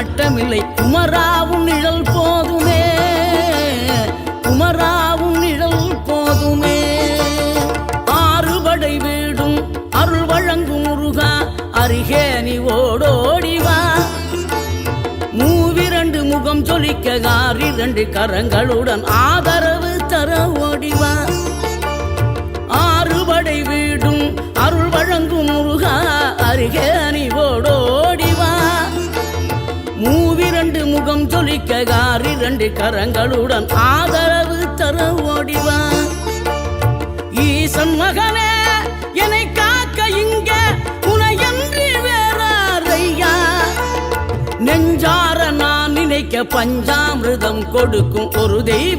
நாட்டமில்லை குமராவும் நிழல் போதுமே, குமராவும் நிழல் போதுமே. ஆறுபடை வீடும் அருள் வழங்கும் முருகா அருகே நீ ஓடோடிவா. மூவிரண்டு முகம் ஜொலிக்க ஆறிரண்டு கரங்களுடன் ஆதரவு தர ஓடிவா. ஆறுபடை வீடும் அருள் வழங்கும் முருகா அருகே நீ ஓடோடிவா. மூவிரண்டு முகம் ஜொலிக்க ஆறிரண்டு கரங்களுடன் ஆதரவு தர ஓடிவா. ஈசன் மகனே என்னை காக்க இங்க உனையன்றி வேறாரையா. நெஞ்சார நான் நினைக்க பஞ்சாமிர்தம் கொடுக்கும் ஒரு தெய்வம்